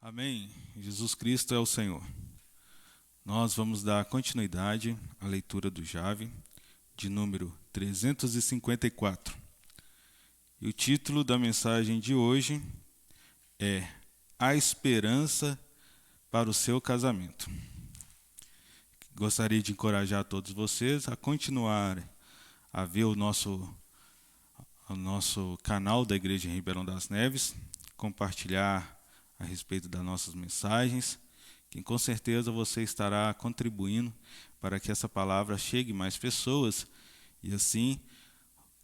Amém. Jesus Cristo é o Senhor. Nós vamos dar continuidade à leitura do Jave, de número 354. E o título da mensagem de hoje é A Esperança para o Seu Casamento. Gostaria de encorajar todos vocês a continuar a ver o nosso canal da Igreja em Ribeirão das Neves, compartilhar a respeito das nossas mensagens, que com certeza você estará contribuindo para que essa palavra chegue a mais pessoas e assim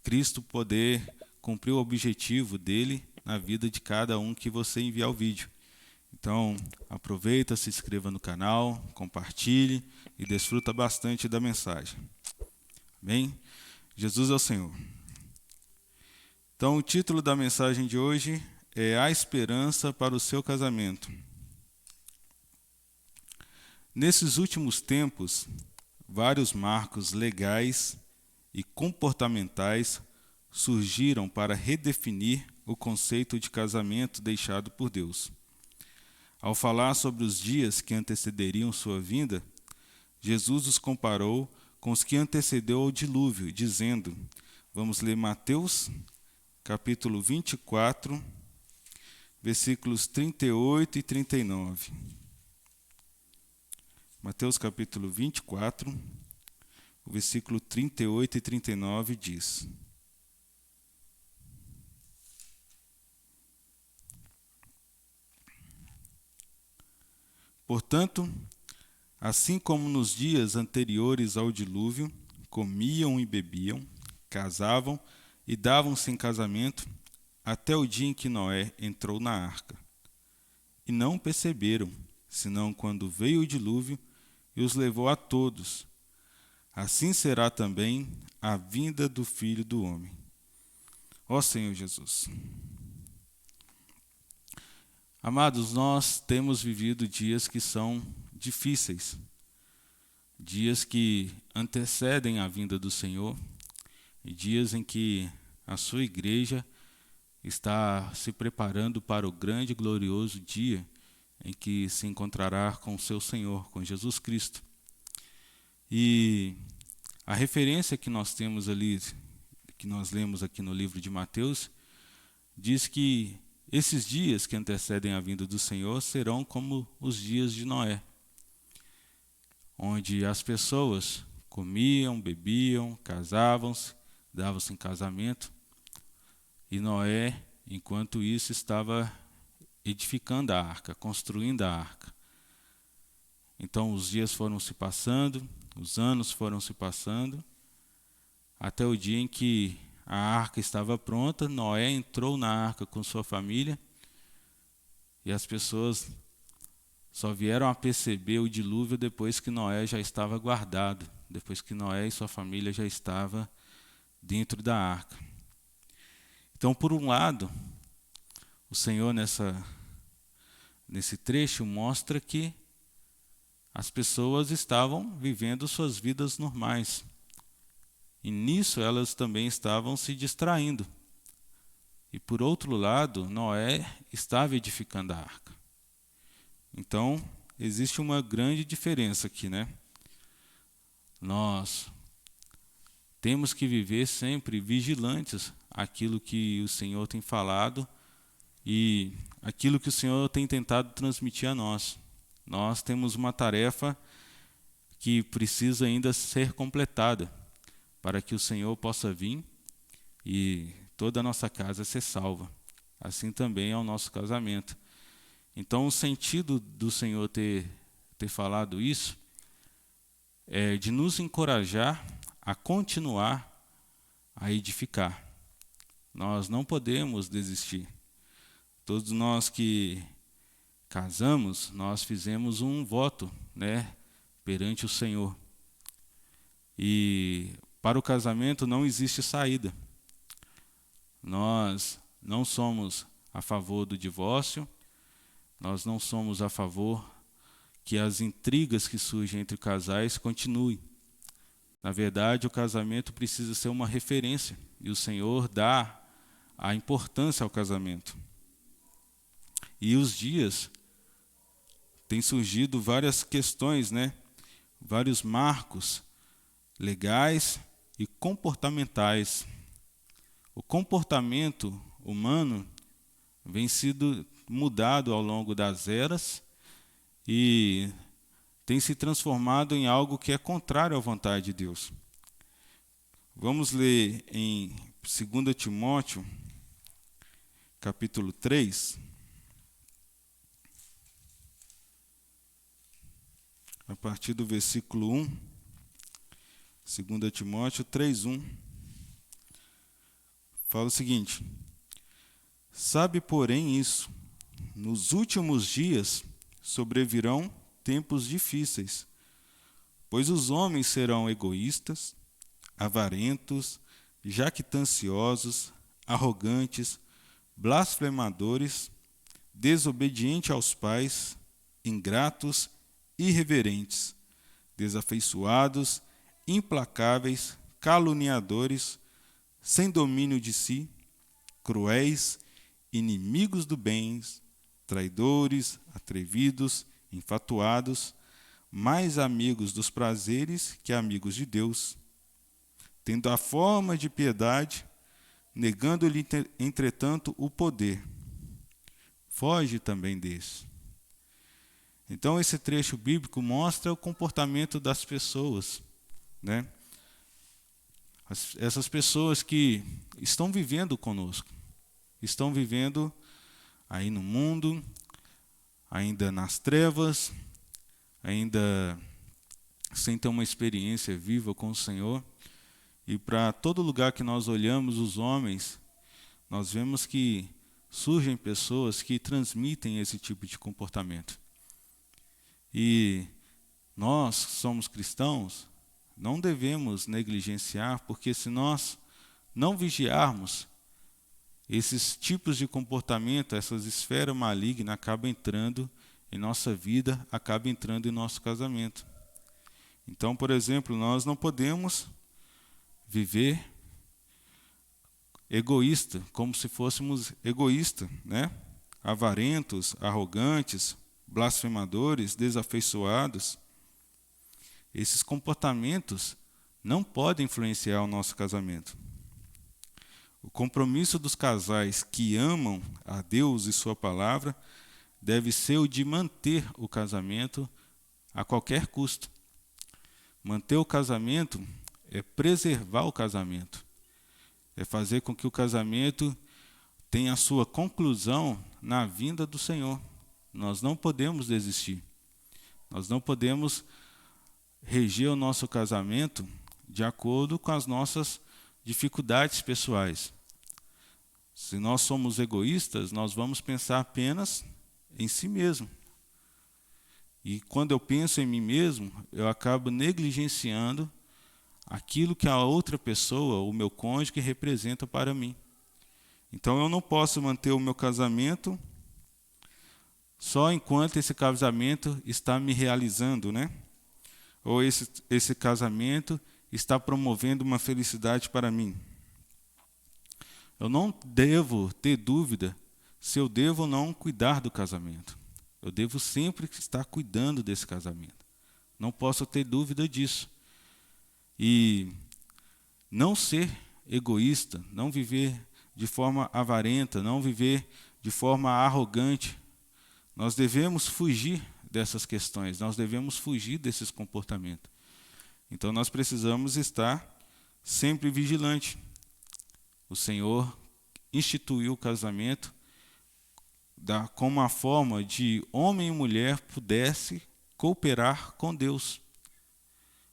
Cristo poder cumprir o objetivo dele na vida de cada um que você enviar o vídeo. Então, aproveita, se inscreva no canal, compartilhe e desfruta bastante da mensagem. Amém? Jesus é o Senhor. Então, o título da mensagem de hoje é A Esperança para o Seu Casamento. Nesses últimos tempos, vários marcos legais e comportamentais surgiram para redefinir o conceito de casamento deixado por Deus. Ao falar sobre os dias que antecederiam sua vinda, Jesus os comparou com os que antecedeu ao dilúvio, dizendo, vamos ler Mateus, capítulo 24, versículos 38 e 39. Mateus capítulo 24, o versículo 38 e 39 diz: Portanto, assim como nos dias anteriores ao dilúvio, comiam e bebiam, casavam e davam-se em casamento, até o dia em que Noé entrou na arca. E não perceberam, senão quando veio o dilúvio e os levou a todos. Assim será também a vinda do Filho do Homem. Ó Senhor Jesus. Amados, nós temos vivido dias que são difíceis, dias que antecedem a vinda do Senhor, e dias em que a sua igreja está se preparando para o grande e glorioso dia em que se encontrará com o seu Senhor, com Jesus Cristo. E a referência que nós temos ali, que nós lemos aqui no livro de Mateus, diz que esses dias que antecedem a vinda do Senhor serão como os dias de Noé, onde as pessoas comiam, bebiam, casavam-se, davam-se em casamento, e Noé, enquanto isso, estava edificando a arca, construindo a arca. Então os dias foram se passando, os anos foram se passando, até o dia em que a arca estava pronta, Noé entrou na arca com sua família, e as pessoas só vieram a perceber o dilúvio depois que Noé já estava guardado, depois que Noé e sua família já estavam dentro da arca. Então, por um lado, o Senhor nesse trecho mostra que as pessoas estavam vivendo suas vidas normais. E nisso elas também estavam se distraindo. E por outro lado, Noé estava edificando a arca. Então, existe uma grande diferença aqui, né? Nós temos que viver sempre vigilantes àquilo que o Senhor tem falado e aquilo que o Senhor tem tentado transmitir a nós. Nós temos uma tarefa que precisa ainda ser completada para que o Senhor possa vir e toda a nossa casa ser salva. Assim também é o nosso casamento. Então, o sentido do Senhor ter falado isso é de nos encorajar a continuar a edificar. Nós não podemos desistir. Todos nós que casamos, nós fizemos um voto, né, perante o Senhor. E para o casamento não existe saída. Nós não somos a favor do divórcio, nós não somos a favor que as intrigas que surgem entre casais continuem. Na verdade, o casamento precisa ser uma referência, e o Senhor dá a importância ao casamento. E os dias tem surgido várias questões, né? Vários marcos legais e comportamentais. O comportamento humano vem sido mudado ao longo das eras e tem se transformado em algo que é contrário à vontade de Deus. Vamos ler em 2 Timóteo, capítulo 3, a partir do versículo 1. 2 Timóteo 3:1. Fala o seguinte: sabe, porém, isso, nos últimos dias sobrevirão tempos difíceis, pois os homens serão egoístas, avarentos, jactanciosos, arrogantes, blasfemadores, desobedientes aos pais, ingratos, irreverentes, desafeiçoados, implacáveis, caluniadores, sem domínio de si, cruéis, inimigos do bem, traidores, atrevidos, infatuados, mais amigos dos prazeres que amigos de Deus, tendo a forma de piedade, negando-lhe, entretanto, o poder. Foge também desse. Então, esse trecho bíblico mostra o comportamento das pessoas, né? Essas pessoas que estão vivendo conosco, estão vivendo aí no mundo, ainda nas trevas, ainda sem ter uma experiência viva com o Senhor. E para todo lugar que nós olhamos os homens, nós vemos que surgem pessoas que transmitem esse tipo de comportamento. E nós, somos cristãos, não devemos negligenciar, porque se nós não vigiarmos, esses tipos de comportamento, essas esferas malignas acabam entrando em nossa vida, acabam entrando em nosso casamento. Então, por exemplo, nós não podemos viver egoísta, como se fôssemos egoístas, né? Avarentos, arrogantes, blasfemadores, desafeiçoados. Esses comportamentos não podem influenciar o nosso casamento. O compromisso dos casais que amam a Deus e sua palavra deve ser o de manter o casamento a qualquer custo. Manter o casamento é preservar o casamento. É fazer com que o casamento tenha a sua conclusão na vinda do Senhor. Nós não podemos desistir. Nós não podemos reger o nosso casamento de acordo com as nossas dificuldades pessoais. Se nós somos egoístas, nós vamos pensar apenas em si mesmo. E quando eu penso em mim mesmo, eu acabo negligenciando aquilo que a outra pessoa, o meu cônjuge, representa para mim. Então eu não posso manter o meu casamento só enquanto esse casamento está me realizando, né? Ou esse casamento está promovendo uma felicidade para mim. Eu não devo ter dúvida se eu devo ou não cuidar do casamento. Eu devo sempre estar cuidando desse casamento. Não posso ter dúvida disso. E não ser egoísta, não viver de forma avarenta, não viver de forma arrogante. Nós devemos fugir dessas questões, nós devemos fugir desses comportamentos. Então nós precisamos estar sempre vigilante. O Senhor instituiu o casamento como uma forma de homem e mulher pudesse cooperar com Deus.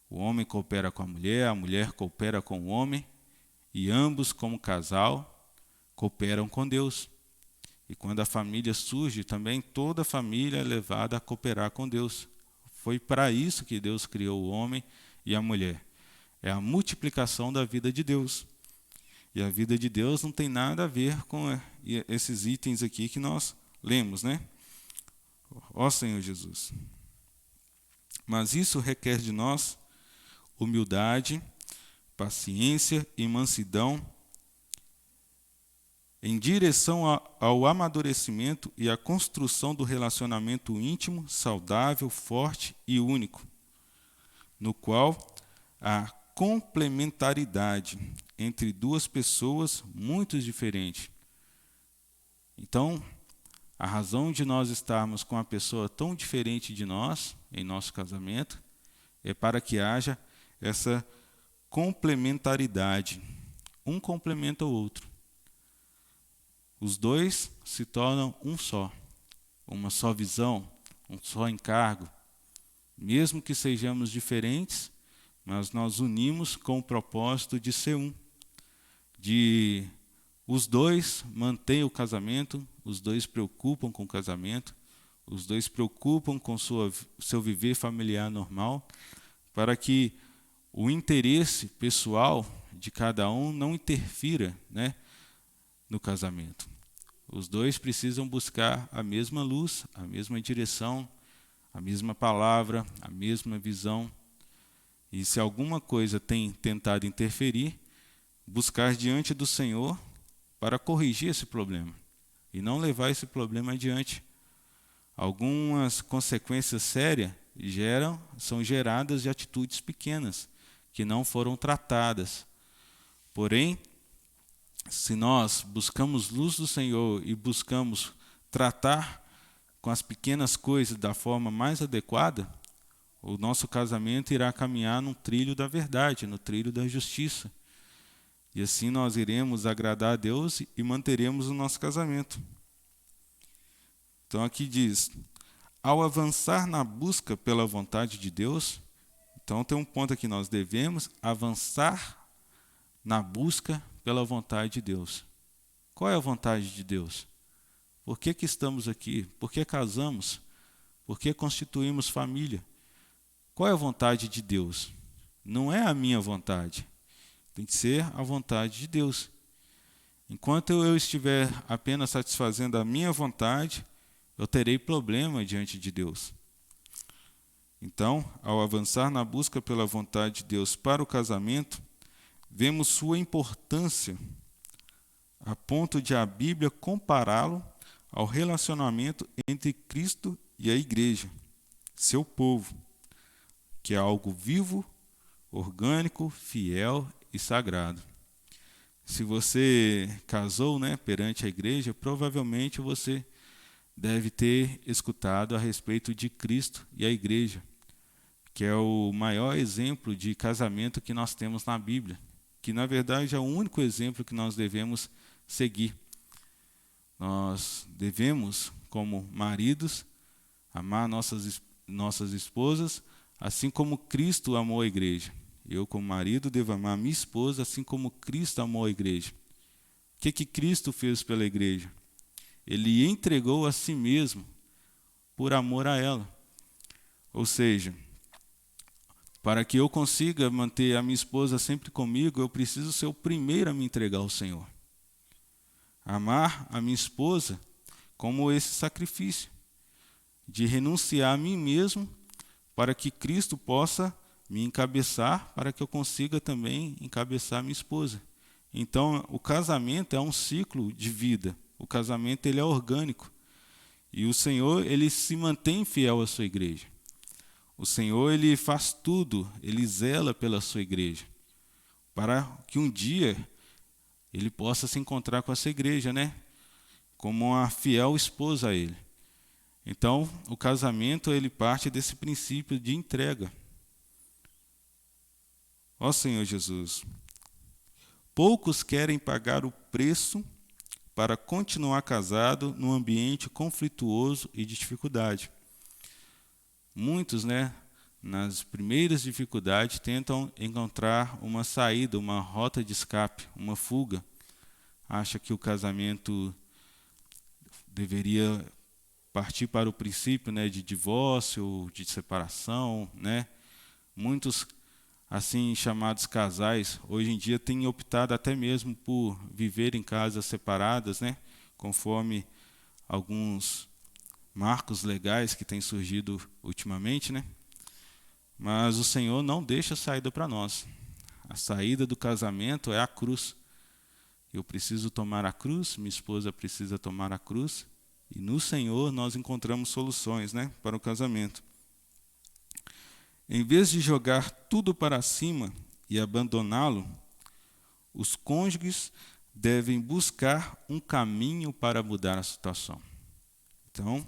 O homem coopera com a mulher coopera com o homem, e ambos, como casal, cooperam com Deus. E quando a família surge, também toda a família é levada a cooperar com Deus. Foi para isso que Deus criou o homem e a mulher. É a multiplicação da vida de Deus. E a vida de Deus não tem nada a ver com esses itens aqui que nós lemos, né? Ó Senhor Jesus. Mas isso requer de nós humildade, paciência e mansidão, em direção ao amadurecimento e à construção do relacionamento íntimo, saudável, forte e único, no qual a complementaridade entre duas pessoas muito diferentes. Então, a razão de nós estarmos com uma pessoa tão diferente de nós em nosso casamento é para que haja essa complementaridade. Um complementa o outro. Os dois se tornam um só, uma só visão, um só encargo. Mesmo que sejamos diferentes, mas nós unimos com o propósito de ser um, de os dois mantêm o casamento, os dois preocupam com o casamento, os dois preocupam com seu viver familiar normal, para que o interesse pessoal de cada um não interfira, né, no casamento. Os dois precisam buscar a mesma luz, a mesma direção, a mesma palavra, a mesma visão. E se alguma coisa tem tentado interferir, buscar diante do Senhor para corrigir esse problema e não levar esse problema adiante. Algumas consequências sérias são geradas de atitudes pequenas que não foram tratadas. Porém, se nós buscamos luz do Senhor e buscamos tratar com as pequenas coisas da forma mais adequada, o nosso casamento irá caminhar no trilho da verdade, no trilho da justiça. E assim nós iremos agradar a Deus e manteremos o nosso casamento. Então aqui diz, ao avançar na busca pela vontade de Deus, então tem um ponto aqui, nós devemos avançar na busca pela vontade de Deus. Qual é a vontade de Deus? Por que estamos aqui? Por que casamos? Por que constituímos família? Qual é a vontade de Deus? Não é a minha vontade. Tem que ser a vontade de Deus. Enquanto eu estiver apenas satisfazendo a minha vontade, eu terei problema diante de Deus. Então, ao avançar na busca pela vontade de Deus para o casamento, vemos sua importância a ponto de a Bíblia compará-lo ao relacionamento entre Cristo e a igreja, seu povo, que é algo vivo, orgânico, fiel e sagrado. Se você casou, né, perante a igreja, provavelmente você deve ter escutado a respeito de Cristo e a igreja, que é o maior exemplo de casamento que nós temos na Bíblia, que na verdade é o único exemplo que nós devemos seguir. Nós devemos, como maridos, amar nossas esposas, assim como Cristo amou a igreja. Eu, como marido, devo amar minha esposa, assim como Cristo amou a igreja. O que Cristo fez pela igreja? Ele entregou a si mesmo por amor a ela. Ou seja, para que eu consiga manter a minha esposa sempre comigo, eu preciso ser o primeiro a me entregar ao Senhor. Amar a minha esposa como esse sacrifício, de renunciar a mim mesmo para que Cristo possa me encabeçar, para que eu consiga também encabeçar minha esposa. Então, o casamento é um ciclo de vida. O casamento ele é orgânico. E o Senhor ele se mantém fiel à sua igreja. O Senhor ele faz tudo, ele zela pela sua igreja, para que um dia ele possa se encontrar com essa igreja, né? Como uma fiel esposa a ele. Então, o casamento ele parte desse princípio de entrega. Ó Senhor Jesus, poucos querem pagar o preço para continuar casado num ambiente conflituoso e de dificuldade. Muitos, né, nas primeiras dificuldades, tentam encontrar uma saída, uma rota de escape, uma fuga. Acha que o casamento deveria partir para o princípio, né, de divórcio, de separação, né? Muitos assim chamados casais, hoje em dia têm optado até mesmo por viver em casas separadas, né? Conforme alguns marcos legais que têm surgido ultimamente, né? Mas o Senhor não deixa saída para nós. A saída do casamento é a cruz. Eu preciso tomar a cruz, minha esposa precisa tomar a cruz, e no Senhor nós encontramos soluções, né, para o casamento. Em vez de jogar tudo para cima e abandoná-lo, os cônjuges devem buscar um caminho para mudar a situação. Então,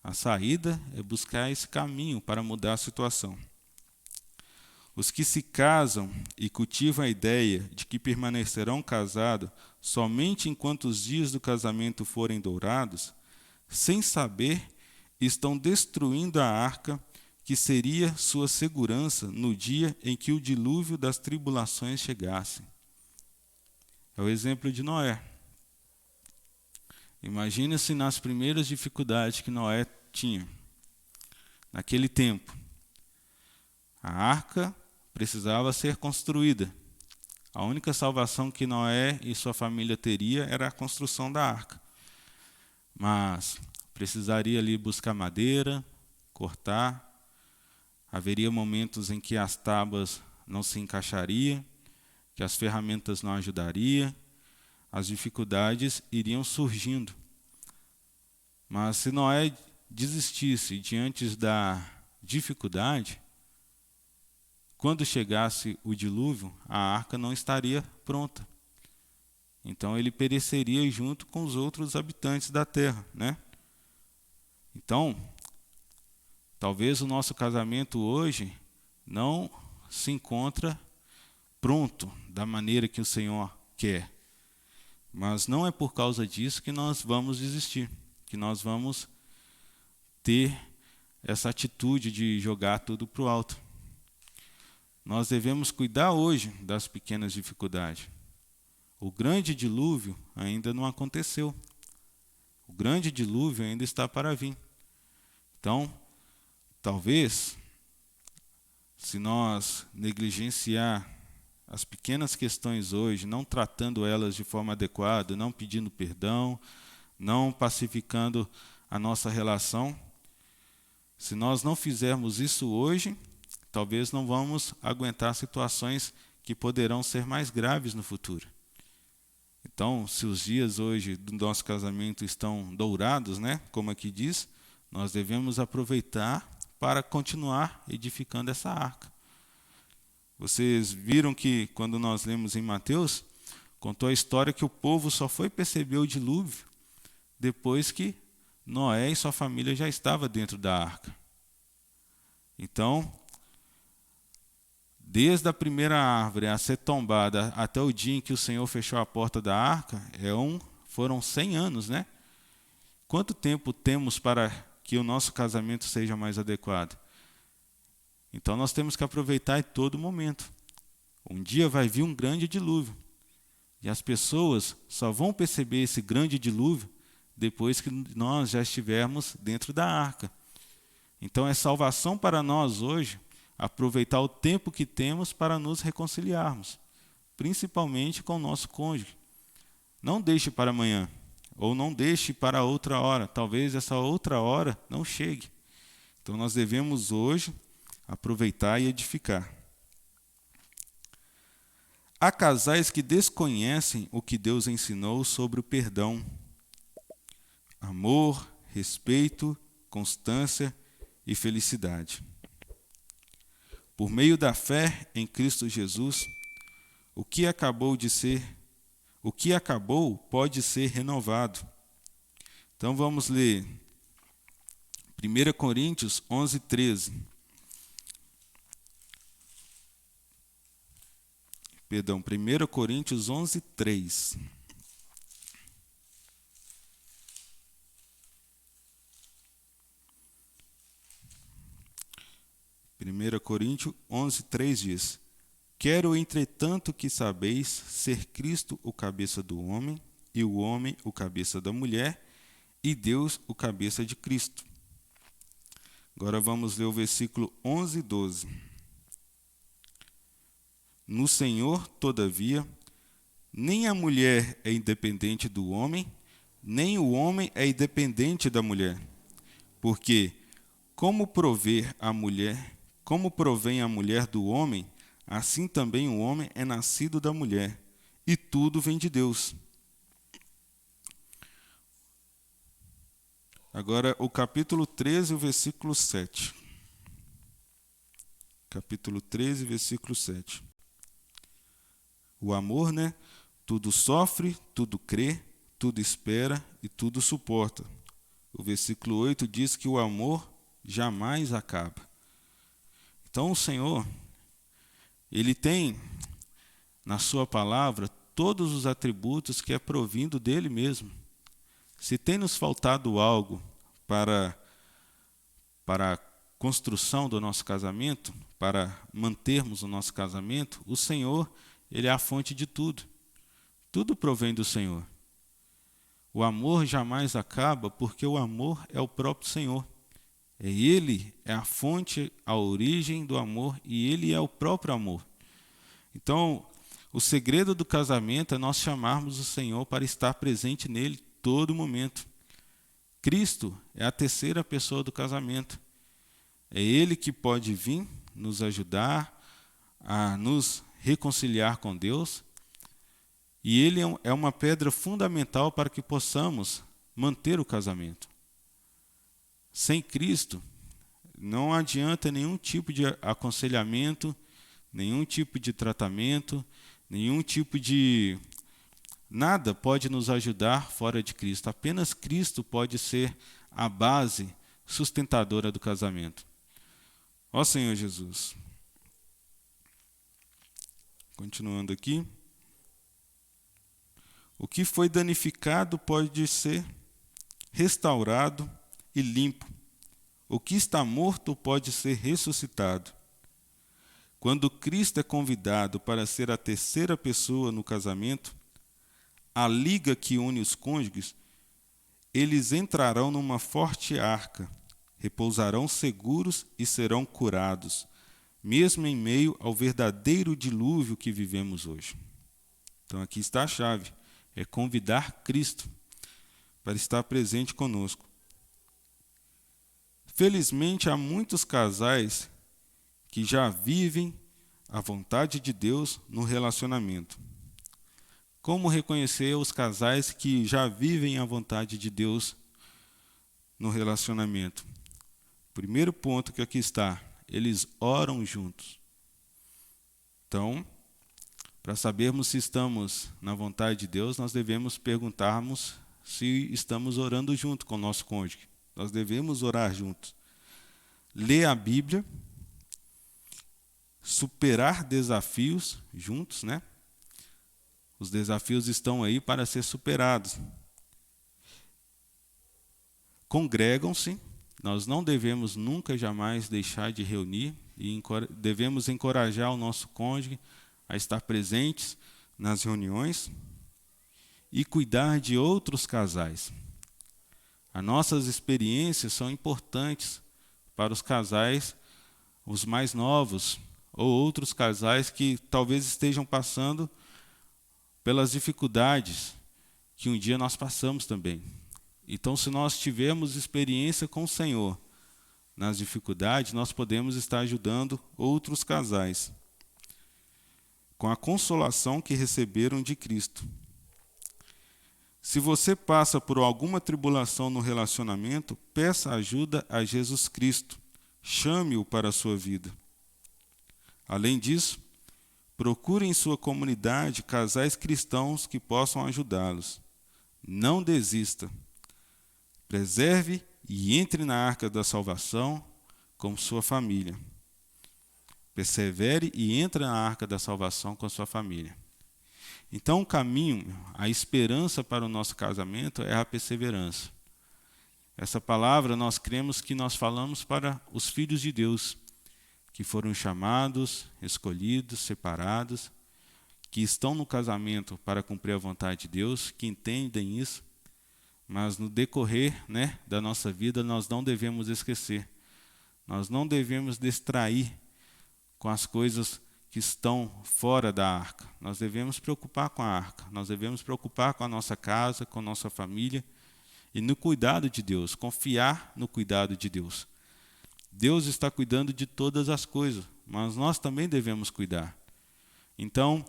a saída é buscar esse caminho para mudar a situação. Os que se casam e cultivam a ideia de que permanecerão casados somente enquanto os dias do casamento forem dourados, sem saber, estão destruindo a arca que seria sua segurança no dia em que o dilúvio das tribulações chegasse. É o exemplo de Noé. Imagine-se nas primeiras dificuldades que Noé tinha. Naquele tempo, a arca precisava ser construída. A única salvação que Noé e sua família teria era a construção da arca. Mas precisaria ali buscar madeira, cortar. Haveria momentos em que as tábuas não se encaixariam, que as ferramentas não ajudariam, as dificuldades iriam surgindo. Mas se Noé desistisse diante da dificuldade, quando chegasse o dilúvio, a arca não estaria pronta. Então ele pereceria junto com os outros habitantes da terra, né? Então, talvez o nosso casamento hoje não se encontra pronto da maneira que o Senhor quer. Mas não é por causa disso que nós vamos desistir, que nós vamos ter essa atitude de jogar tudo para o alto. Nós devemos cuidar hoje das pequenas dificuldades. O grande dilúvio ainda não aconteceu. O grande dilúvio ainda está para vir. Então, talvez, se nós negligenciar as pequenas questões hoje, não tratando elas de forma adequada, não pedindo perdão, não pacificando a nossa relação, se nós não fizermos isso hoje, talvez não vamos aguentar situações que poderão ser mais graves no futuro. Então, se os dias hoje do nosso casamento estão dourados, né, como aqui diz, nós devemos aproveitar para continuar edificando essa arca. Vocês viram que quando nós lemos em Mateus, contou a história que o povo só foi perceber o dilúvio depois que Noé e sua família já estavam dentro da arca. Então, desde a primeira árvore a ser tombada até o dia em que o Senhor fechou a porta da arca, foram 100 anos, né? Quanto tempo temos para que o nosso casamento seja mais adequado? Então nós temos que aproveitar em todo momento. Um dia vai vir um grande dilúvio. E as pessoas só vão perceber esse grande dilúvio depois que nós já estivermos dentro da arca. Então é salvação para nós hoje aproveitar o tempo que temos para nos reconciliarmos, principalmente com o nosso cônjuge. Não deixe para amanhã, ou não deixe para outra hora. Talvez essa outra hora não chegue. Então nós devemos hoje aproveitar e edificar. Há casais que desconhecem o que Deus ensinou sobre o perdão, amor, respeito, constância e felicidade. Por meio da fé em Cristo Jesus, o que acabou pode ser renovado. Então vamos ler 1 Coríntios 11:13. 1 Coríntios 11:3. Primeira Coríntios 11:3 diz: Quero, entretanto, que sabeis ser Cristo o cabeça do homem, e o homem o cabeça da mulher, e Deus o cabeça de Cristo. Agora vamos ler o versículo 11:12. No Senhor, todavia, nem a mulher é independente do homem, nem o homem é independente da mulher. Porque como provém a mulher do homem, assim também o homem é nascido da mulher, e tudo vem de Deus. Agora, o capítulo 13, o versículo 7. Capítulo 13, versículo 7. O amor, né? Tudo sofre, tudo crê, tudo espera e tudo suporta. O versículo 8 diz que o amor jamais acaba. Então, o Senhor, Ele tem na sua palavra todos os atributos que é provindo dele mesmo. Se tem nos faltado algo para a construção do nosso casamento, para mantermos o nosso casamento, o Senhor, Ele é a fonte de tudo. Tudo provém do Senhor. O amor jamais acaba, porque o amor é o próprio Senhor. Ele é a fonte, a origem do amor, e Ele é o próprio amor. Então, o segredo do casamento é nós chamarmos o Senhor para estar presente nele todo momento. Cristo é a terceira pessoa do casamento. É Ele que pode vir nos ajudar a nos reconciliar com Deus. E Ele é uma pedra fundamental para que possamos manter o casamento. Sem Cristo, não adianta nenhum tipo de aconselhamento, nenhum tipo de tratamento, nenhum tipo de... Nada pode nos ajudar fora de Cristo. Apenas Cristo pode ser a base sustentadora do casamento. Ó Senhor Jesus. Continuando aqui. O que foi danificado pode ser restaurado e limpo. O que está morto pode ser ressuscitado. Quando Cristo é convidado para ser a terceira pessoa no casamento, a liga que une os cônjuges, eles entrarão numa forte arca, repousarão seguros e serão curados, mesmo em meio ao verdadeiro dilúvio que vivemos hoje. Então aqui está a chave, é convidar Cristo para estar presente conosco. Felizmente, há muitos casais que já vivem a vontade de Deus no relacionamento. Como reconhecer os casais que já vivem a vontade de Deus no relacionamento? Primeiro ponto que aqui está, eles oram juntos. Então, para sabermos se estamos na vontade de Deus, nós devemos perguntarmos se estamos orando junto com o nosso cônjuge. Nós devemos orar juntos. Ler a Bíblia, superar desafios juntos, né? Os desafios estão aí para ser superados. Congregam-se, nós não devemos nunca jamais deixar de reunir e devemos encorajar o nosso cônjuge a estar presentes nas reuniões e cuidar de outros casais. As nossas experiências são importantes para os casais, os mais novos, ou outros casais que talvez estejam passando pelas dificuldades que um dia nós passamos também. Então, se nós tivermos experiência com o Senhor nas dificuldades, nós podemos estar ajudando outros casais com a consolação que receberam de Cristo. Se você passa por alguma tribulação no relacionamento, peça ajuda a Jesus Cristo. Chame-o para a sua vida. Além disso, procure em sua comunidade casais cristãos que possam ajudá-los. Não desista. Preserve e entre na arca da salvação com sua família. Persevere e entre na arca da salvação com sua família. Então, o caminho, a esperança para o nosso casamento é a perseverança. Essa palavra nós cremos que nós falamos para os filhos de Deus, que foram chamados, escolhidos, separados, que estão no casamento para cumprir a vontade de Deus, que entendem isso, mas no decorrer, da nossa vida nós não devemos esquecer, nós não devemos distrair com as coisas que estão fora da arca. Nós devemos preocupar com a arca, nós devemos preocupar com a nossa casa, com a nossa família e no cuidado de Deus, confiar no cuidado de Deus. Deus está cuidando de todas as coisas, mas nós também devemos cuidar. Então,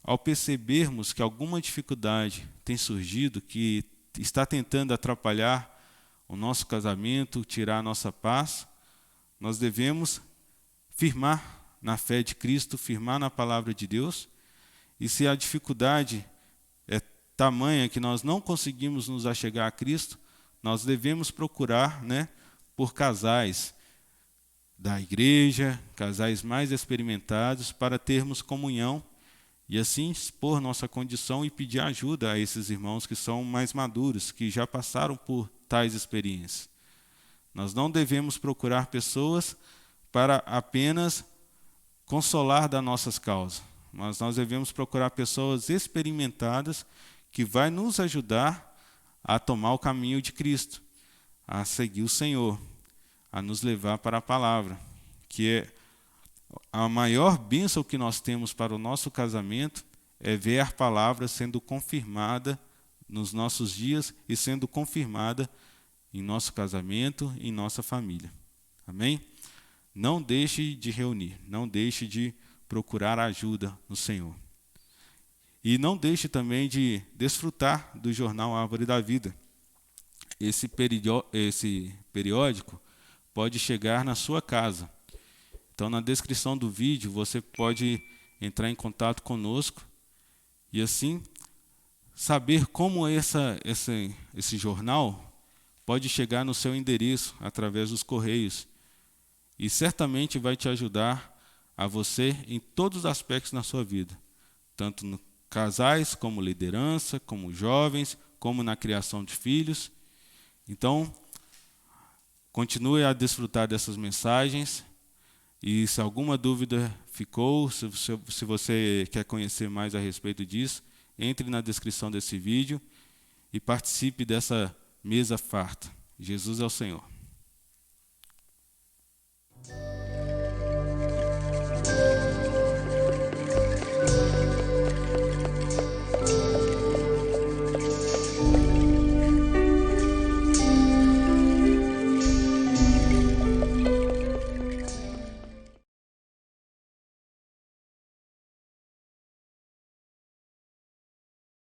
ao percebermos que alguma dificuldade tem surgido, que está tentando atrapalhar o nosso casamento, tirar a nossa paz, nós devemos firmar na fé de Cristo, firmar na palavra de Deus. E se a dificuldade é tamanha que nós não conseguimos nos achegar a Cristo, nós devemos procurar, por casais da igreja, casais mais experimentados, para termos comunhão e assim expor nossa condição e pedir ajuda a esses irmãos que são mais maduros, que já passaram por tais experiências. Nós não devemos procurar pessoas para apenas consolar das nossas causas, mas nós devemos procurar pessoas experimentadas que vai nos ajudar a tomar o caminho de Cristo, a seguir o Senhor, a nos levar para a palavra, que é a maior bênção que nós temos para o nosso casamento, é ver a palavra sendo confirmada nos nossos dias e sendo confirmada em nosso casamento, em nossa família. Amém? Não deixe de reunir, não deixe de procurar ajuda no Senhor. E não deixe também de desfrutar do jornal Árvore da Vida. Esse periódico pode chegar na sua casa. Então, na descrição do vídeo, você pode entrar em contato conosco e assim saber como esse jornal pode chegar no seu endereço através dos correios. E certamente vai te ajudar a você em todos os aspectos na sua vida, tanto no casais, como liderança, como jovens, como na criação de filhos. Então, continue a desfrutar dessas mensagens. E se alguma dúvida ficou, se você quer conhecer mais a respeito disso, entre na descrição desse vídeo e participe dessa mesa farta. Jesus é o Senhor.